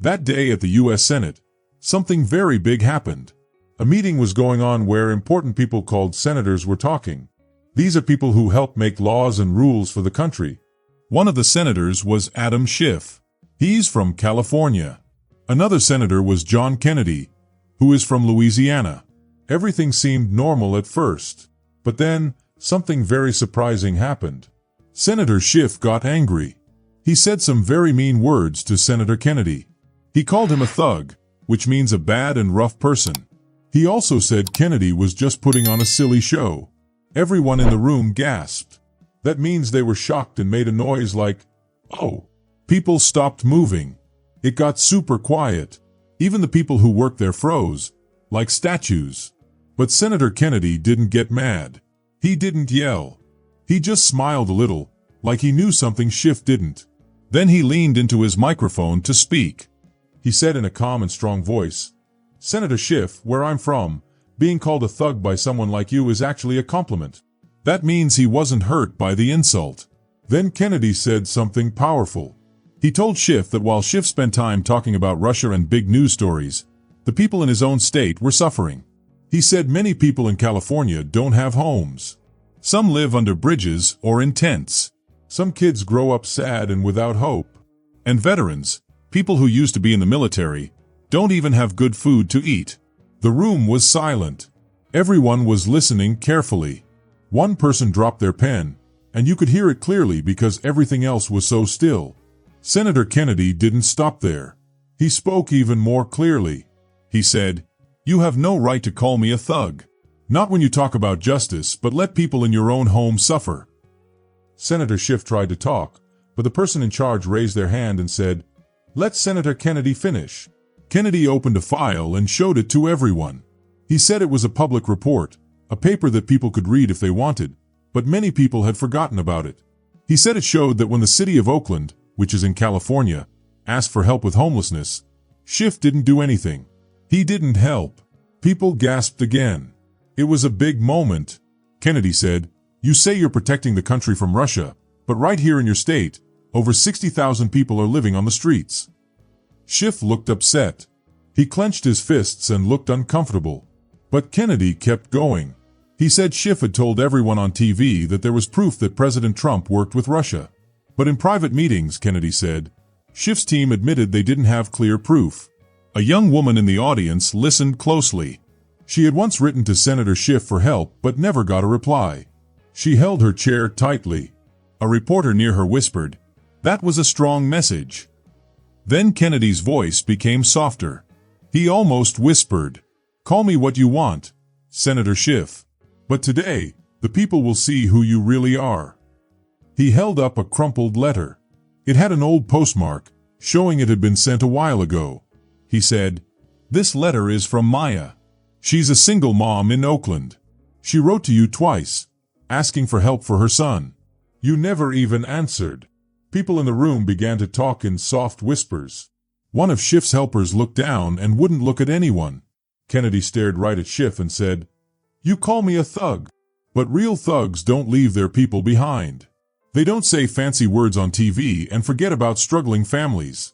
That day at the U.S. Senate, something very big happened. A meeting was going on where important people called senators were talking. These are people who help make laws and rules for the country. One of the senators was Adam Schiff. He's from California. Another senator was John Kennedy, who is from Louisiana. Everything seemed normal at first, but then something very surprising happened. Senator Schiff got angry. He said some very mean words to Senator Kennedy. He called him a thug, which means a bad and rough person. He also said Kennedy was just putting on a silly show. Everyone in the room gasped. That means they were shocked and made a noise like, "Oh!" People stopped moving. It got super quiet. Even the people who worked there froze, like statues. But Senator Kennedy didn't get mad. He didn't yell. He just smiled a little, like he knew something Schiff didn't. Then he leaned into his microphone to speak. He said in a calm and strong voice, "Senator Schiff, where I'm from, being called a thug by someone like you is actually a compliment. That means he wasn't hurt by the insult." Then Kennedy said something powerful. He told Schiff that while Schiff spent time talking about Russia and big news stories, the people in his own state were suffering. He said many people in California don't have homes. Some live under bridges or in tents. Some kids grow up sad and without hope. And veterans, people who used to be in the military, don't even have good food to eat. The room was silent. Everyone was listening carefully. One person dropped their pen, and you could hear it clearly because everything else was so still. Senator Kennedy didn't stop there. He spoke even more clearly. He said, "You have no right to call me a thug. Not when you talk about justice, but let people in your own home suffer." Senator Schiff tried to talk, but the person in charge raised their hand and said, "Let Senator Kennedy finish." Kennedy opened a file and showed it to everyone. He said it was a public report, a paper that people could read if they wanted, but many people had forgotten about it. He said it showed that when the city of Oakland, which is in California, asked for help with homelessness, Schiff didn't do anything. He didn't help. People gasped again. It was a big moment. Kennedy said, "You say you're protecting the country from Russia, but right here in your state, over 60,000 people are living on the streets." Schiff looked upset. He clenched his fists and looked uncomfortable. But Kennedy kept going. He said Schiff had told everyone on TV that there was proof that President Trump worked with Russia. But in private meetings, Kennedy said, Schiff's team admitted they didn't have clear proof. A young woman in the audience listened closely. She had once written to Senator Schiff for help but never got a reply. She held her chair tightly. A reporter near her whispered, "That was a strong message." Then Kennedy's voice became softer. He almost whispered, "Call me what you want, Senator Schiff. But today, the people will see who you really are." He held up a crumpled letter. It had an old postmark, showing it had been sent a while ago. He said, "This letter is from Maya. She's a single mom in Oakland. She wrote to you twice, asking for help for her son. You never even answered." People in the room began to talk in soft whispers. One of Schiff's helpers looked down and wouldn't look at anyone. Kennedy stared right at Schiff and said, "You call me a thug, but real thugs don't leave their people behind. They don't say fancy words on TV and forget about struggling families."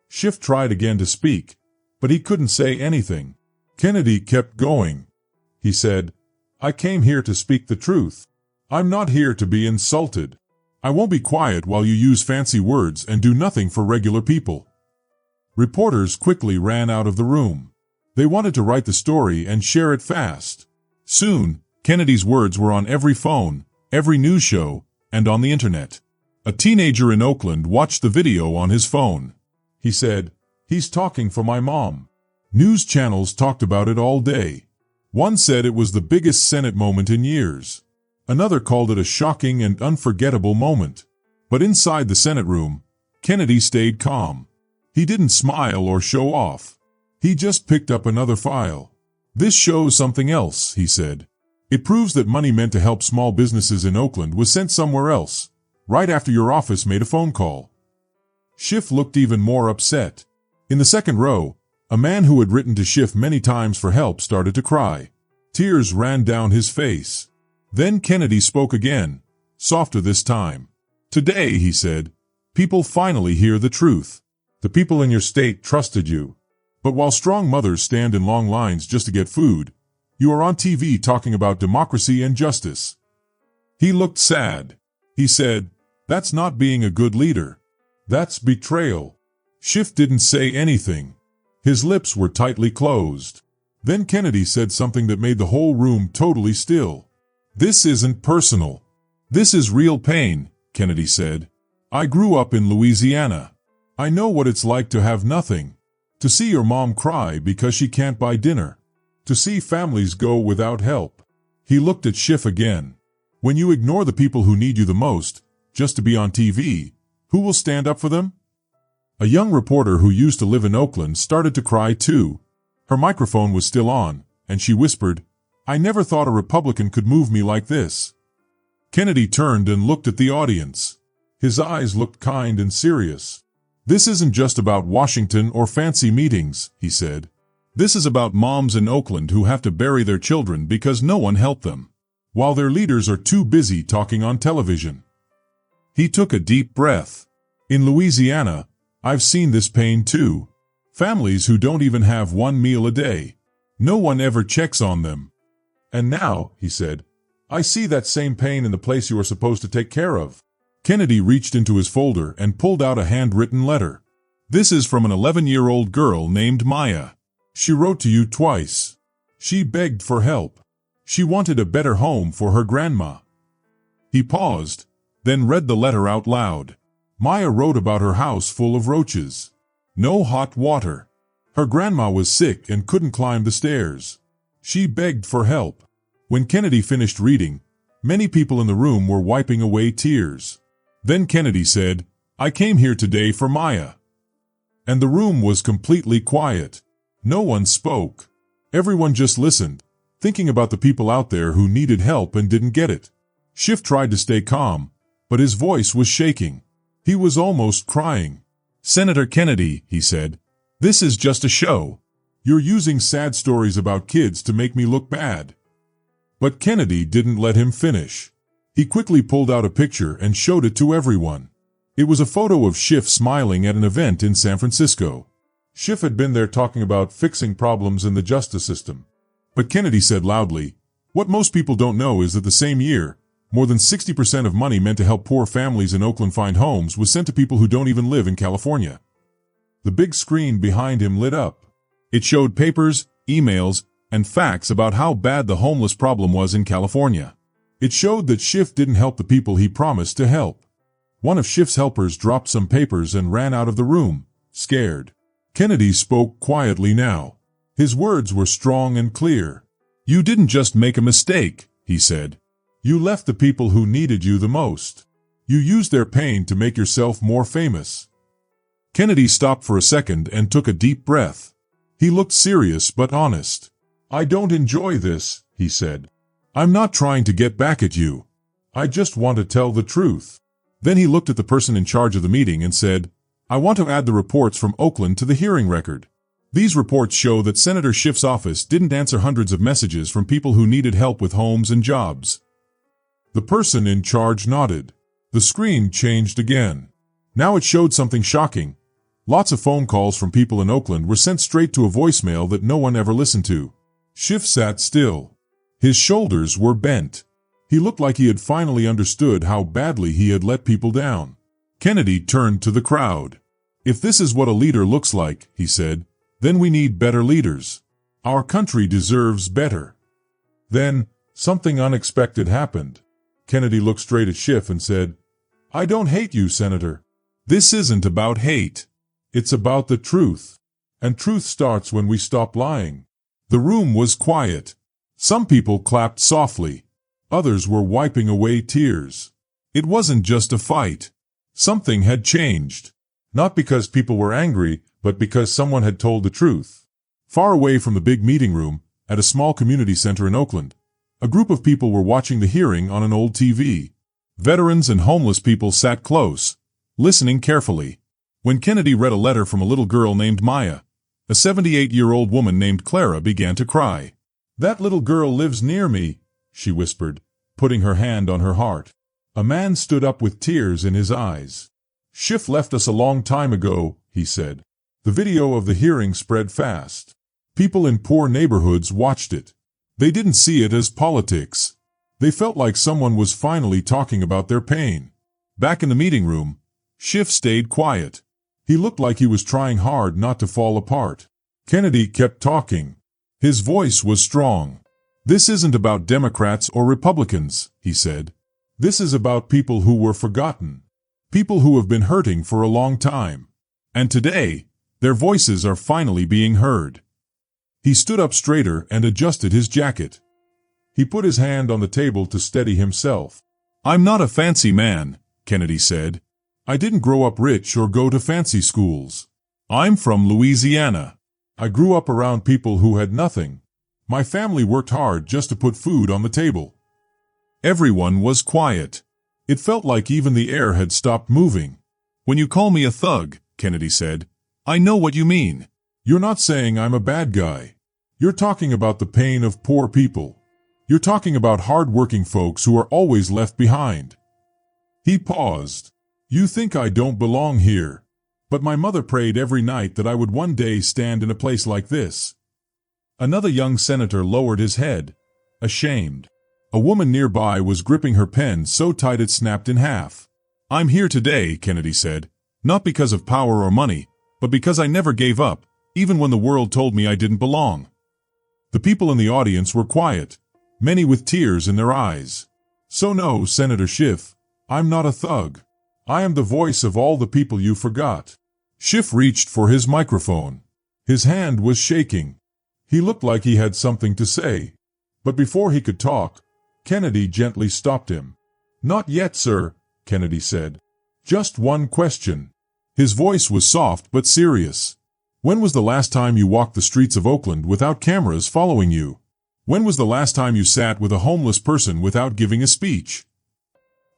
Schiff tried again to speak, but he couldn't say anything. Kennedy kept going. He said, "I came here to speak the truth. I'm not here to be insulted. I won't be quiet while you use fancy words and do nothing for regular people." Reporters quickly ran out of the room. They wanted to write the story and share it fast. Soon, Kennedy's words were on every phone, every news show, and on the internet. A teenager in Oakland watched the video on his phone. He said, "He's talking for my mom." News channels talked about it all day. One said it was the biggest Senate moment in years. Another called it a shocking and unforgettable moment. But inside the Senate room, Kennedy stayed calm. He didn't smile or show off. He just picked up another file. "This shows something else," he said. "It proves that money meant to help small businesses in Oakland was sent somewhere else, right after your office made a phone call." Schiff looked even more upset. In the second row, a man who had written to Schiff many times for help started to cry. Tears ran down his face. Then Kennedy spoke again, softer this time. "Today," he said, "people finally hear the truth. The people in your state trusted you. But while strong mothers stand in long lines just to get food, you are on TV talking about democracy and justice." He looked sad. He said, "That's not being a good leader. That's betrayal." Schiff didn't say anything. His lips were tightly closed. Then Kennedy said something that made the whole room totally still. "This isn't personal. This is real pain," Kennedy said. "I grew up in Louisiana. I know what it's like to have nothing. To see your mom cry because she can't buy dinner. To see families go without help." He looked at Schiff again. "When you ignore the people who need you the most, just to be on TV, who will stand up for them?" A young reporter who used to live in Oakland started to cry too. Her microphone was still on, and she whispered, "I never thought a Republican could move me like this." Kennedy turned and looked at the audience. His eyes looked kind and serious. "This isn't just about Washington or fancy meetings," he said. "This is about moms in Oakland who have to bury their children because no one helped them, while their leaders are too busy talking on television." He took a deep breath. "In Louisiana, I've seen this pain too. Families who don't even have one meal a day. No one ever checks on them. And now," he said, "I see that same pain in the place you are supposed to take care of." Kennedy reached into his folder and pulled out a handwritten letter. "This is from an 11-year-old girl named Maya. She wrote to you twice. She begged for help. She wanted a better home for her grandma." He paused, then read the letter out loud. Maya wrote about her house full of roaches. No hot water. Her grandma was sick and couldn't climb the stairs. She begged for help. When Kennedy finished reading, many people in the room were wiping away tears. Then Kennedy said, "I came here today for Maya." And the room was completely quiet. No one spoke. Everyone just listened, thinking about the people out there who needed help and didn't get it. Schiff tried to stay calm, but his voice was shaking. He was almost crying. "Senator Kennedy," he said, "this is just a show. You're using sad stories about kids to make me look bad." But Kennedy didn't let him finish. He quickly pulled out a picture and showed it to everyone. It was a photo of Schiff smiling at an event in San Francisco. Schiff had been there talking about fixing problems in the justice system. But Kennedy said loudly, "What most people don't know is that the same year, more than 60% of money meant to help poor families in Oakland find homes was sent to people who don't even live in California." The big screen behind him lit up. It showed papers, emails, and facts about how bad the homeless problem was in California. It showed that Schiff didn't help the people he promised to help. One of Schiff's helpers dropped some papers and ran out of the room, scared. Kennedy spoke quietly now. His words were strong and clear. "You didn't just make a mistake," he said. "You left the people who needed you the most. You used their pain to make yourself more famous." Kennedy stopped for a second and took a deep breath. He looked serious but honest. "I don't enjoy this," he said. "I'm not trying to get back at you. I just want to tell the truth." Then he looked at the person in charge of the meeting and said, "I want to add the reports from Oakland to the hearing record. These reports show that Senator Schiff's office didn't answer hundreds of messages from people who needed help with homes and jobs." The person in charge nodded. The screen changed again. Now it showed something shocking. Lots of phone calls from people in Oakland were sent straight to a voicemail that no one ever listened to. Schiff sat still. His shoulders were bent. He looked like he had finally understood how badly he had let people down. Kennedy turned to the crowd. "If this is what a leader looks like," he said, "then we need better leaders. Our country deserves better." Then, something unexpected happened. Kennedy looked straight at Schiff and said, "I don't hate you, Senator. This isn't about hate. It's about the truth. And truth starts when we stop lying." The room was quiet. Some people clapped softly. Others were wiping away tears. It wasn't just a fight. Something had changed. Not because people were angry, but because someone had told the truth. Far away from the big meeting room, at a small community center in Oakland, a group of people were watching the hearing on an old TV. Veterans and homeless people sat close, listening carefully. When Kennedy read a letter from a little girl named Maya, a 78-year-old woman named Clara began to cry. "That little girl lives near me," she whispered, putting her hand on her heart. A man stood up with tears in his eyes. "Schiff left us a long time ago," he said. The video of the hearing spread fast. People in poor neighborhoods watched it. They didn't see it as politics. They felt like someone was finally talking about their pain. Back in the meeting room, Schiff stayed quiet. He looked like he was trying hard not to fall apart. Kennedy kept talking. His voice was strong. "This isn't about Democrats or Republicans," he said. "This is about people who were forgotten. People who have been hurting for a long time. And today, their voices are finally being heard." He stood up straighter and adjusted his jacket. He put his hand on the table to steady himself. "I'm not a fancy man," Kennedy said. "I didn't grow up rich or go to fancy schools. I'm from Louisiana. I grew up around people who had nothing. My family worked hard just to put food on the table." Everyone was quiet. It felt like even the air had stopped moving. "When you call me a thug," Kennedy said, "I know what you mean. You're not saying I'm a bad guy. You're talking about the pain of poor people. You're talking about hard-working folks who are always left behind." He paused. "You think I don't belong here. But my mother prayed every night that I would one day stand in a place like this." Another young senator lowered his head, ashamed. A woman nearby was gripping her pen so tight it snapped in half. "I'm here today," Kennedy said, "not because of power or money, but because I never gave up, even when the world told me I didn't belong." The people in the audience were quiet, many with tears in their eyes. "So no, Senator Schiff, I'm not a thug. I am the voice of all the people you forgot." Schiff reached for his microphone. His hand was shaking. He looked like he had something to say. But before he could talk, Kennedy gently stopped him. "Not yet, sir," Kennedy said. "Just one question." His voice was soft but serious. "When was the last time you walked the streets of Oakland without cameras following you? When was the last time you sat with a homeless person without giving a speech?"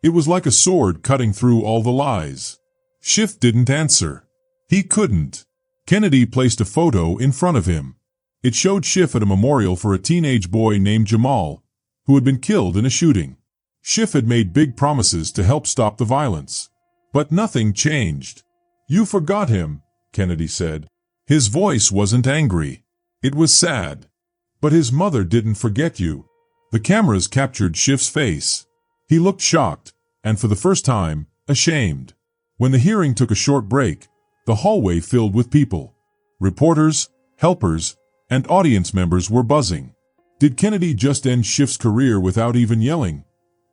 It was like a sword cutting through all the lies. Schiff didn't answer. He couldn't. Kennedy placed a photo in front of him. It showed Schiff at a memorial for a teenage boy named Jamal, who had been killed in a shooting. Schiff had made big promises to help stop the violence. But nothing changed. "You forgot him," Kennedy said. His voice wasn't angry. It was sad. "But his mother didn't forget you." The cameras captured Schiff's face. He looked shocked, and for the first time, ashamed. When the hearing took a short break, the hallway filled with people. Reporters, helpers, and audience members were buzzing. "Did Kennedy just end Schiff's career without even yelling?"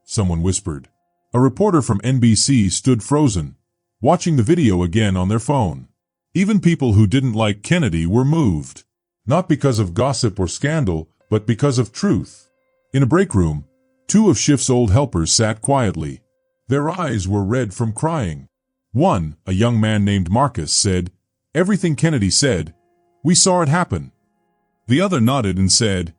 someone whispered. A reporter from NBC stood frozen, watching the video again on their phone. Even people who didn't like Kennedy were moved. Not because of gossip or scandal, but because of truth. In a break room, two of Schiff's old helpers sat quietly. Their eyes were red from crying. One, a young man named Marcus, said, "Everything Kennedy said, we saw it happen." The other nodded and said,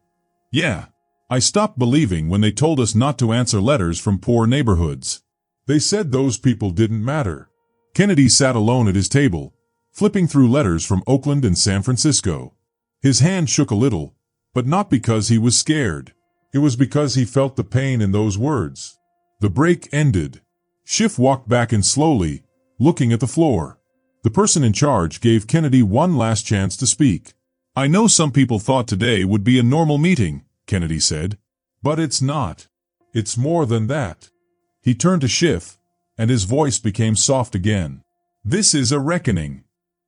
"Yeah, I stopped believing when they told us not to answer letters from poor neighborhoods. They said those people didn't matter." Kennedy sat alone at his table, flipping through letters from Oakland and San Francisco. His hand shook a little, but not because he was scared. It was because he felt the pain in those words. The break ended. Schiff walked back in slowly, looking at the floor. The person in charge gave Kennedy one last chance to speak. "I know some people thought today would be a normal meeting," Kennedy said. "But it's not. It's more than that." He turned to Schiff, and his voice became soft again. "This is a reckoning."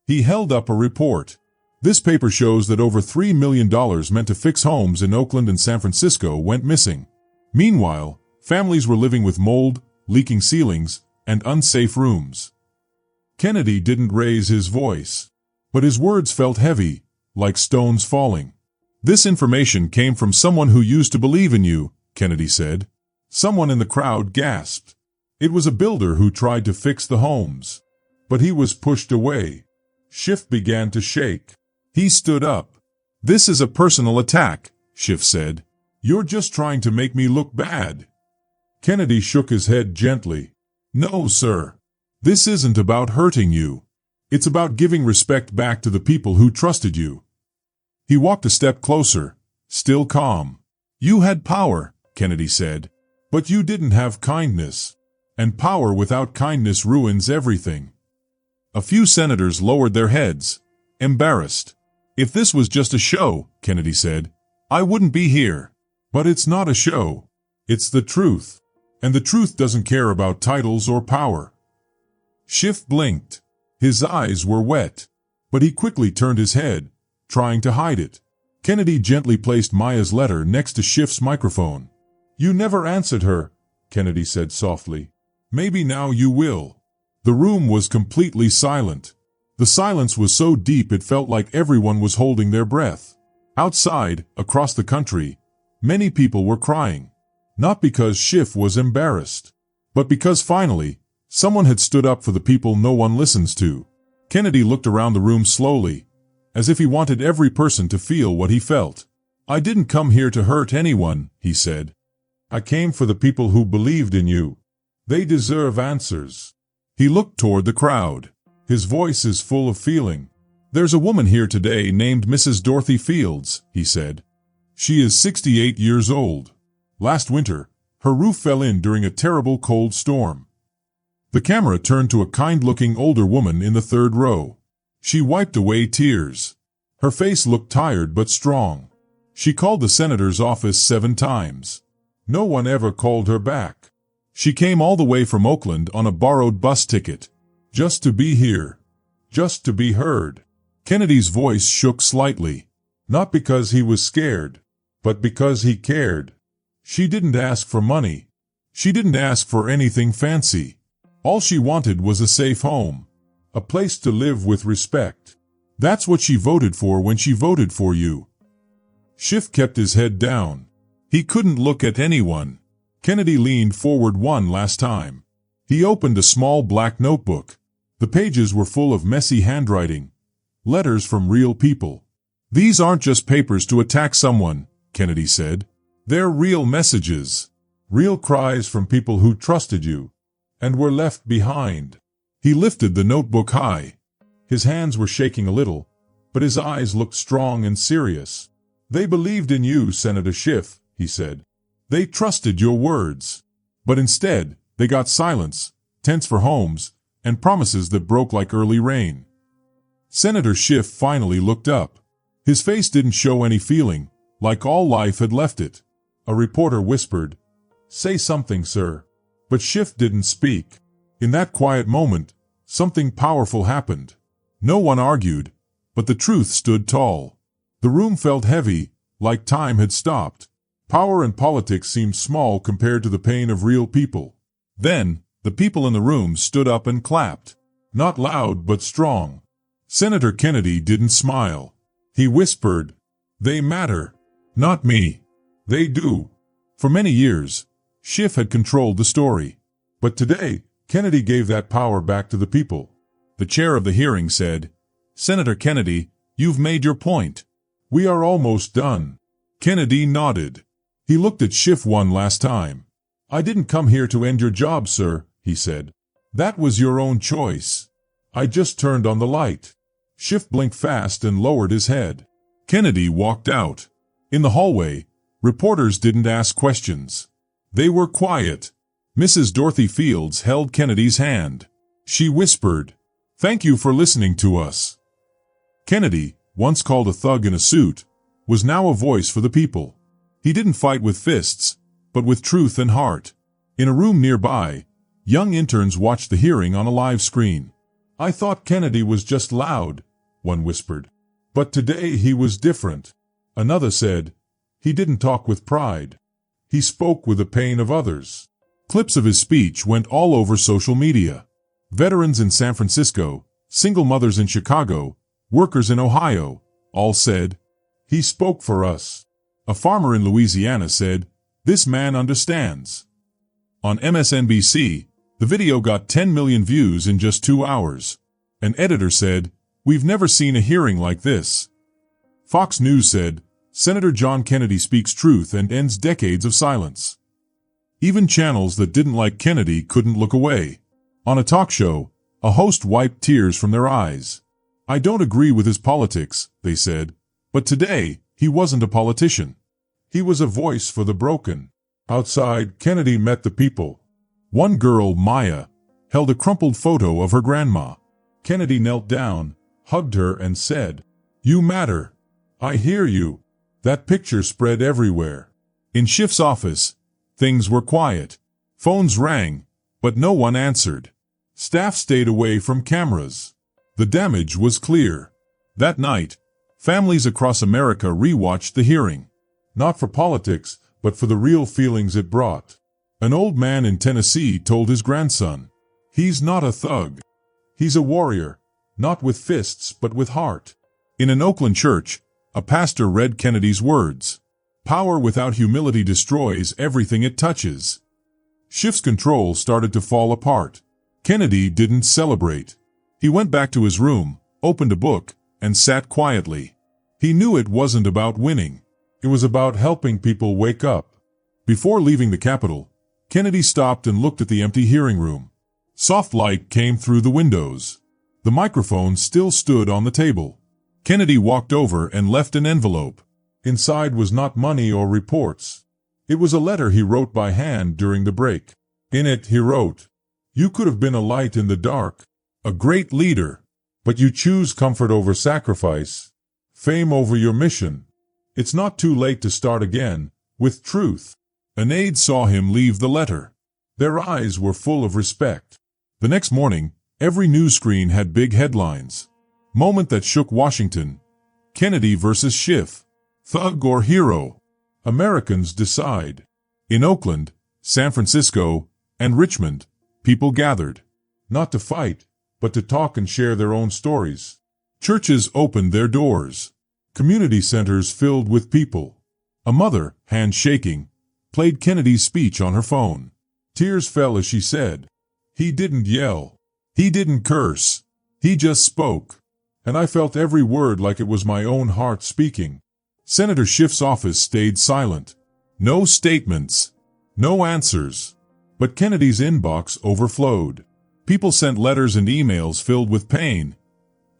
He held up a report. "This paper shows that over $3 million meant to fix homes in Oakland and San Francisco went missing. Meanwhile, families were living with mold, leaking ceilings, and unsafe rooms." Kennedy didn't raise his voice, but his words felt heavy, like stones falling. "This information came from someone who used to believe in you," Kennedy said. Someone in the crowd gasped. It was a builder who tried to fix the homes. But he was pushed away. Schiff began to shake. He stood up. "This is a personal attack," Schiff said. "You're just trying to make me look bad." Kennedy shook his head gently. "No, sir. This isn't about hurting you. It's about giving respect back to the people who trusted you." He walked a step closer, still calm. "You had power," Kennedy said, "but you didn't have kindness. And power without kindness ruins everything." A few senators lowered their heads, embarrassed. "If this was just a show," Kennedy said, "I wouldn't be here." "But it's not a show. It's the truth. And the truth doesn't care about titles or power." Schiff blinked. His eyes were wet. But he quickly turned his head, trying to hide it. Kennedy gently placed Maya's letter next to Schiff's microphone. "You never answered her," Kennedy said softly. "Maybe now you will." The room was completely silent. The silence was so deep it felt like everyone was holding their breath. Outside, across the country, many people were crying. Not because Schiff was embarrassed, but because finally, someone had stood up for the people no one listens to. Kennedy looked around the room slowly, as if he wanted every person to feel what he felt. "I didn't come here to hurt anyone," he said. "I came for the people who believed in you. They deserve answers." He looked toward the crowd. His voice is full of feeling. "There's a woman here today named Mrs. Dorothy Fields," he said. "She is 68 years old. Last winter, her roof fell in during a terrible cold storm." The camera turned to a kind-looking older woman in the third row. She wiped away tears. Her face looked tired but strong. She called the senator's office 7 times. No one ever called her back. She came all the way from Oakland on a borrowed bus ticket. Just to be here. Just to be heard. Kennedy's voice shook slightly. Not because he was scared, but because he cared. She didn't ask for money. She didn't ask for anything fancy. All she wanted was a safe home. A place to live with respect. That's what she voted for when she voted for you. Schiff kept his head down. He couldn't look at anyone. Kennedy leaned forward one last time. He opened a small black notebook. The pages were full of messy handwriting. Letters from real people. "These aren't just papers to attack someone," Kennedy said. "They're real messages. Real cries from people who trusted you and were left behind." He lifted the notebook high. His hands were shaking a little, but his eyes looked strong and serious. "They believed in you, Senator Schiff," he said. "They trusted your words. But instead, they got silence, tents for homes, and promises that broke like early rain." Senator Schiff finally looked up. His face didn't show any feeling, like all life had left it. A reporter whispered, "Say something, sir." But Schiff didn't speak. In that quiet moment, something powerful happened. No one argued, but the truth stood tall. The room felt heavy, like time had stopped. Power and politics seemed small compared to the pain of real people. Then, the people in the room stood up and clapped. Not loud but strong. Senator Kennedy didn't smile. He whispered, "They matter. Not me. They do." For many years, Schiff had controlled the story. But today, Kennedy gave that power back to the people. The chair of the hearing said, "Senator Kennedy, you've made your point. We are almost done." Kennedy nodded. He looked at Schiff one last time. "I didn't come here to end your job, sir," he said. "That was your own choice. I just turned on the light." Schiff blinked fast and lowered his head. Kennedy walked out. In the hallway, reporters didn't ask questions. They were quiet. Mrs. Dorothy Fields held Kennedy's hand. She whispered, "Thank you for listening to us." Kennedy, once called a thug in a suit, was now a voice for the people. He didn't fight with fists, but with truth and heart. In a room nearby, young interns watched the hearing on a live screen. "I thought Kennedy was just loud," one whispered. "But today he was different." Another said, "He didn't talk with pride. He spoke with the pain of others." Clips of his speech went all over social media. Veterans in San Francisco, single mothers in Chicago, workers in Ohio, all said, "He spoke for us." A farmer in Louisiana said, "This man understands." On MSNBC, the video got 10 million views in just 2 hours. An editor said, "We've never seen a hearing like this." Fox News said, "Senator John Kennedy speaks truth and ends decades of silence." Even channels that didn't like Kennedy couldn't look away. On a talk show, a host wiped tears from their eyes. "I don't agree with his politics," they said, "but today, he wasn't a politician. He was a voice for the broken." Outside, Kennedy met the people. One girl, Maya, held a crumpled photo of her grandma. Kennedy knelt down, hugged her and said, "You matter. I hear you." That picture spread everywhere. In Schiff's office, things were quiet. Phones rang, but no one answered. Staff stayed away from cameras. The damage was clear. That night, families across America rewatched the hearing. Not for politics, but for the real feelings it brought. An old man in Tennessee told his grandson, "He's not a thug. He's a warrior, not with fists but with heart." In an Oakland church, a pastor read Kennedy's words. "Power without humility destroys everything it touches." Schiff's control started to fall apart. Kennedy didn't celebrate. He went back to his room, opened a book, and sat quietly. He knew it wasn't about winning. It was about helping people wake up. Before leaving the Capitol, Kennedy stopped and looked at the empty hearing room. Soft light came through the windows. The microphone still stood on the table. Kennedy walked over and left an envelope. Inside was not money or reports. It was a letter he wrote by hand during the break. In it, he wrote, "You could have been a light in the dark, a great leader, but you choose comfort over sacrifice, fame over your mission. It's not too late to start again, with truth." An aide saw him leave the letter. Their eyes were full of respect. The next morning, every news screen had big headlines. Moment that shook Washington. Kennedy versus Schiff. Thug or hero? Americans decide. In Oakland, San Francisco, and Richmond, people gathered. Not to fight, but to talk and share their own stories. Churches opened their doors. Community centers filled with people. A mother, hand shaking, played Kennedy's speech on her phone. Tears fell as she said, "He didn't yell. He didn't curse. He just spoke. And I felt every word like it was my own heart speaking." Senator Schiff's office stayed silent. No statements. No answers. But Kennedy's inbox overflowed. People sent letters and emails filled with pain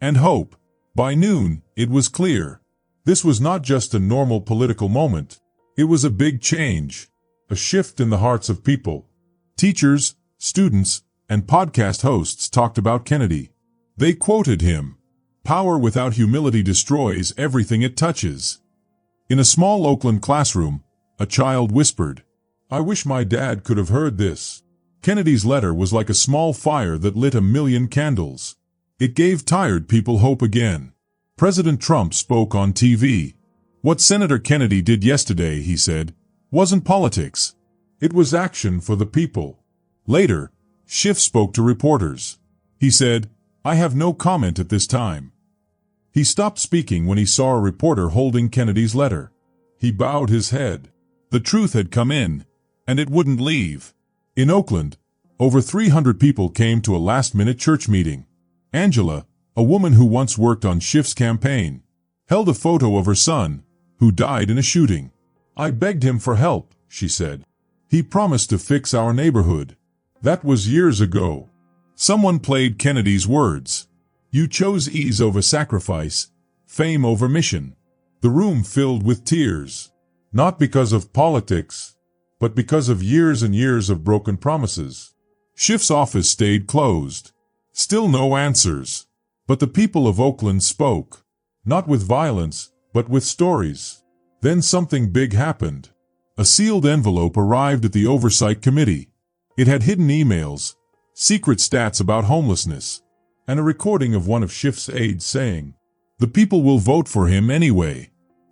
and hope. By noon, it was clear. This was not just a normal political moment. It was a big change. A shift in the hearts of people. Teachers, students, and podcast hosts talked about Kennedy. They quoted him. "Power without humility destroys everything it touches." In a small Oakland classroom, a child whispered, "I wish my dad could have heard this." Kennedy's letter was like a small fire that lit a million candles. It gave tired people hope again. President Trump spoke on TV. "What Senator Kennedy did yesterday," he said, "wasn't politics. It was action for the people." Later, Schiff spoke to reporters. He said, "I have no comment at this time." He stopped speaking when he saw a reporter holding Kennedy's letter. He bowed his head. The truth had come in, and it wouldn't leave. In Oakland, over 300 people came to a last-minute church meeting. Angela, a woman who once worked on Schiff's campaign, held a photo of her son, who died in a shooting. "I begged him for help," she said. "He promised to fix our neighborhood. That was years ago." Someone played Kennedy's words. "You chose ease over sacrifice, fame over mission." The room filled with tears. Not because of politics, but because of years and years of broken promises. Schiff's office stayed closed. Still no answers. But the people of Oakland spoke. Not with violence, but with stories. Then something big happened. A sealed envelope arrived at the Oversight Committee. It had hidden emails, secret stats about homelessness, and a recording of one of Schiff's aides saying, "The people will vote for him anyway.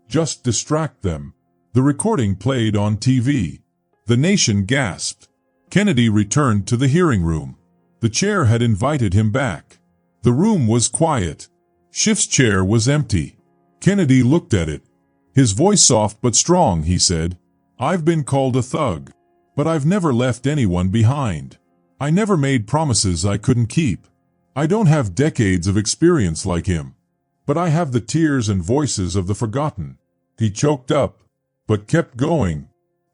Just distract them." The recording played on TV. The nation gasped. Kennedy returned to the hearing room. The chair had invited him back. The room was quiet. Schiff's chair was empty. Kennedy looked at it. His voice soft but strong, he said, "I've been called a thug, but I've never left anyone behind. I never made promises I couldn't keep. I don't have decades of experience like him, but I have the tears and voices of the forgotten." He choked up, but kept going.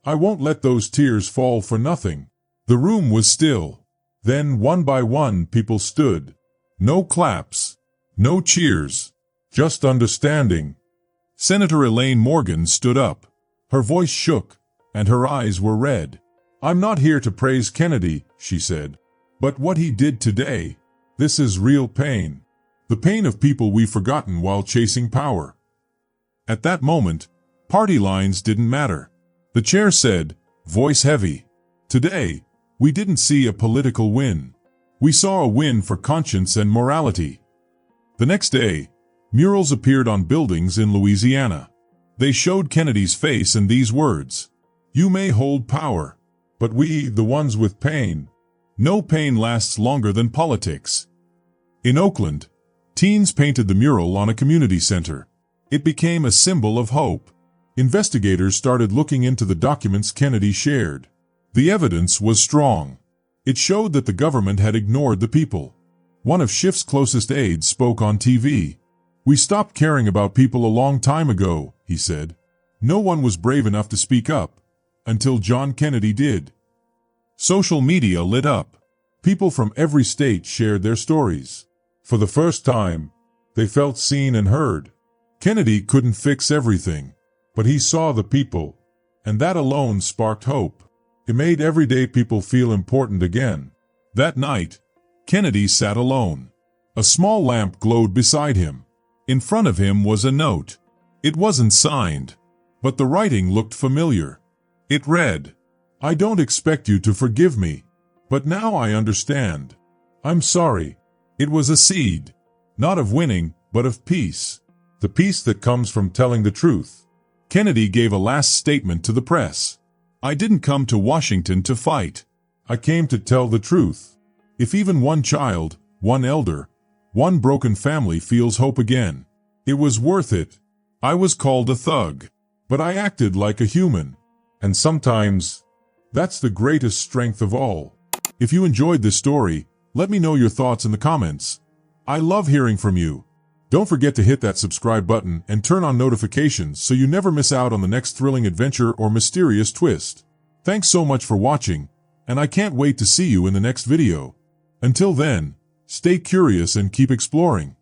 "I won't let those tears fall for nothing." The room was still. Then, one by one, people stood. No claps, no cheers, just understanding. Senator Elaine Morgan stood up. Her voice shook, and her eyes were red. "I'm not here to praise Kennedy," she said, "but what he did today, This is real pain. The pain of people we've forgotten while chasing power. At that moment, party lines didn't matter. The chair said, voice heavy, "Today, we didn't see a political win. We saw a win for conscience and morality." The next day, murals appeared on buildings in Louisiana. They showed Kennedy's face and these words, "You may hold power, but we, the ones with pain, no pain lasts longer than politics." In Oakland, teens painted the mural on a community center. It became a symbol of hope. Investigators started looking into the documents Kennedy shared. The evidence was strong. It showed that the government had ignored the people. One of Schiff's closest aides spoke on TV. "We stopped caring about people a long time ago," he said. "No one was brave enough to speak up, until John Kennedy did." Social media lit up. People from every state shared their stories. For the first time, they felt seen and heard. Kennedy couldn't fix everything, but he saw the people, and that alone sparked hope. It made everyday people feel important again. That night, Kennedy sat alone. A small lamp glowed beside him. In front of him was a note. It wasn't signed, but the writing looked familiar. It read, "I don't expect you to forgive me, but now I understand. I'm sorry." It was a seed, not of winning, but of peace. The peace that comes from telling the truth. Kennedy gave a last statement to the press. "I didn't come to Washington to fight. I came to tell the truth. If even one child, one elder, one broken family feels hope again, it was worth it. I was called a thug, but I acted like a human. And sometimes, that's the greatest strength of all." If you enjoyed this story, let me know your thoughts in the comments. I love hearing from you. Don't forget to hit that subscribe button and turn on notifications so you never miss out on the next thrilling adventure or mysterious twist. Thanks so much for watching, and I can't wait to see you in the next video. Until then, stay curious and keep exploring.